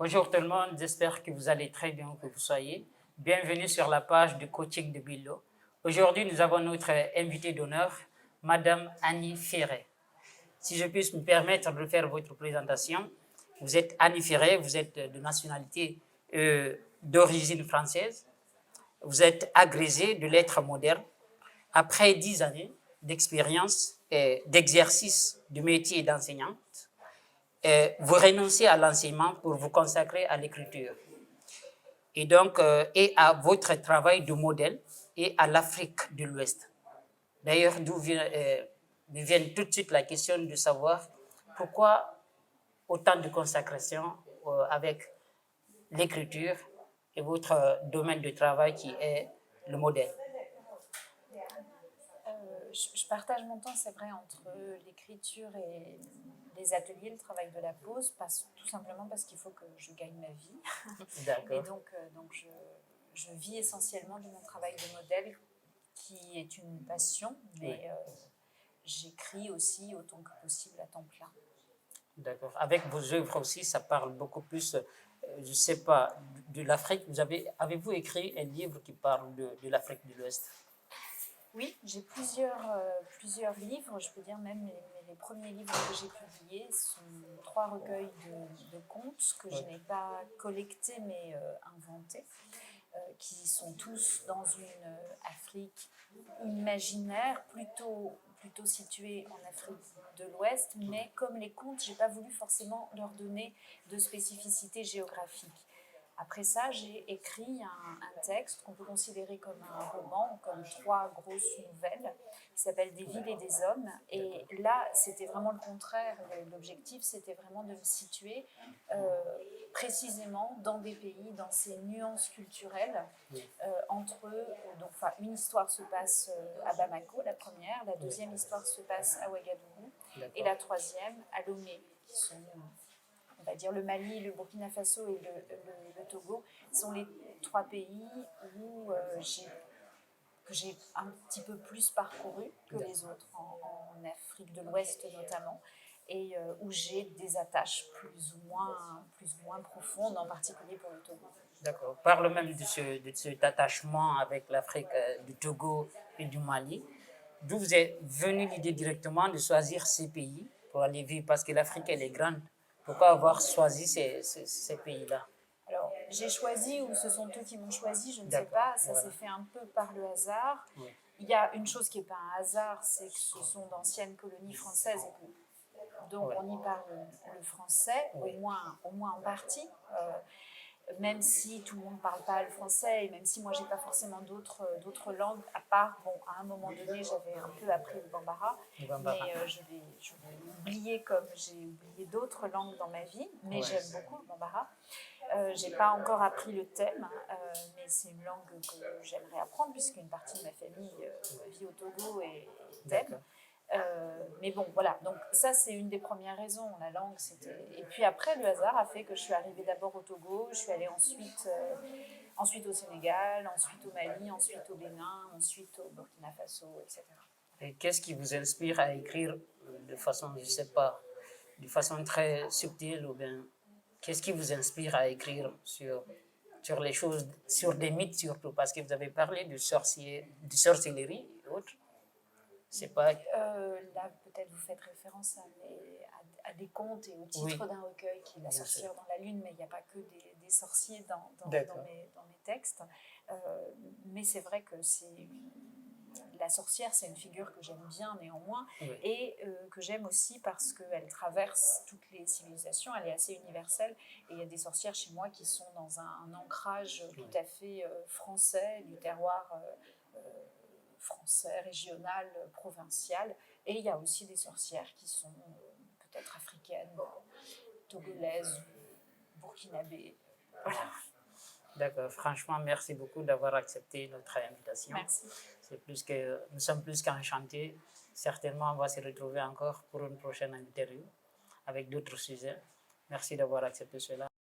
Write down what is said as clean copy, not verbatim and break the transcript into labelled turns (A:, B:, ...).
A: Bonjour tout le monde, j'espère que vous allez très bien, que vous soyez. Bienvenue sur la page de coaching de Billo. Aujourd'hui, nous avons notre invitée d'honneur, Madame Annie Ferret. Si je puis me permettre de faire votre présentation, vous êtes Annie Ferret, vous êtes de nationalité d'origine française. Vous êtes agrégée de lettres modernes. Après 10 années d'expérience et d'exercice du métier d'enseignante, vous renoncez à l'enseignement pour vous consacrer à l'écriture et donc et à votre travail de modèle et à l'Afrique de l'Ouest. D'ailleurs, me vient tout de suite la question de savoir pourquoi autant de consécration avec l'écriture et votre domaine de travail qui est le modèle.
B: Je partage mon temps, c'est vrai, entre l'écriture et les ateliers, le travail de la pause, tout simplement parce qu'il faut que je gagne ma vie.
A: D'accord.
B: Et donc je vis essentiellement de mon travail de modèle, qui est une passion, mais j'écris aussi autant que possible à temps plein.
A: D'accord. Avec vos œuvres aussi, ça parle beaucoup plus, je ne sais pas, de l'Afrique. Avez-vous écrit un livre qui parle de l'Afrique de l'Ouest?
B: Oui, j'ai plusieurs livres. Je peux dire même les premiers livres que j'ai publiés sont 3 recueils de contes que je n'ai pas collectés mais inventés, qui sont tous dans une Afrique imaginaire, plutôt située en Afrique de l'Ouest, mais comme les contes, je n'ai pas voulu forcément leur donner de spécificité géographique. Après ça, j'ai écrit un texte qu'on peut considérer comme un roman, comme 3 grosses nouvelles, qui s'appelle Des villes et des hommes. Et là, c'était vraiment le contraire. L'objectif, c'était vraiment de me situer précisément dans des pays, dans ces nuances culturelles entre eux. Donc, une histoire se passe à Bamako, la première. La deuxième histoire se passe à Ouagadougou. Et la troisième à Lomé, qui sont... on va dire le Mali, le Burkina Faso et le Togo, sont les 3 pays où j'ai un petit peu plus parcouru que les autres, en Afrique de l'Ouest notamment, et où j'ai des attaches plus ou moins profondes, en particulier pour le Togo.
A: D'accord. Parle même de cet attachement avec l'Afrique du Togo et du Mali. D'où vous est venue l'idée directement de choisir ces pays pour aller vivre? Parce que l'Afrique, elle est grande. Pourquoi avoir choisi ces pays-là?
B: Alors, j'ai choisi, ou ce sont eux qui m'ont choisi, je ne sais pas. Ça s'est fait un peu par le hasard. Oui. Il y a une chose qui n'est pas un hasard, c'est que ce sont d'anciennes colonies françaises et que, donc on y parle le français, au moins en partie. Même si tout le monde ne parle pas le français, et même si moi, je n'ai pas forcément d'autres langues, à part, à un moment donné, j'avais un peu appris le bambara, mais je l'ai oublié comme j'ai oublié d'autres langues dans ma vie, mais j'aime beaucoup le bambara. Je n'ai pas encore appris le thème, mais c'est une langue que j'aimerais apprendre, puisqu'une partie de ma famille vit au Togo et thème. Mais bon, voilà, donc ça c'est une des premières raisons, la langue, c'était... Et puis après, le hasard a fait que je suis arrivée d'abord au Togo, je suis allée ensuite au Sénégal, ensuite au Mali, ensuite au Bénin, ensuite au Burkina Faso, etc.
A: Et qu'est-ce qui vous inspire à écrire de façon, je ne sais pas, de façon très subtile, ou bien qu'est-ce qui vous inspire à écrire sur les choses, sur des mythes surtout, parce que vous avez parlé de sorcellerie et autres. C'est pas...
B: Là, peut-être vous faites référence à des contes et au titre d'un recueil qui est La sorcière dans la lune, mais il n'y a pas que des sorciers dans mes textes. Mais c'est vrai que la sorcière, c'est une figure que j'aime bien néanmoins, et que j'aime aussi parce qu'elle traverse toutes les civilisations, elle est assez universelle, et il y a des sorcières chez moi qui sont dans un ancrage tout à fait français, du terroir français, régional, provincial, et il y a aussi des sorcières qui sont peut-être africaines, togolaises, burkinabées. Voilà.
A: D'accord. Franchement, merci beaucoup d'avoir accepté notre invitation.
B: Merci.
A: Nous sommes plus qu'enchantés. Certainement, on va se retrouver encore pour une prochaine interview avec d'autres sujets. Merci d'avoir accepté cela.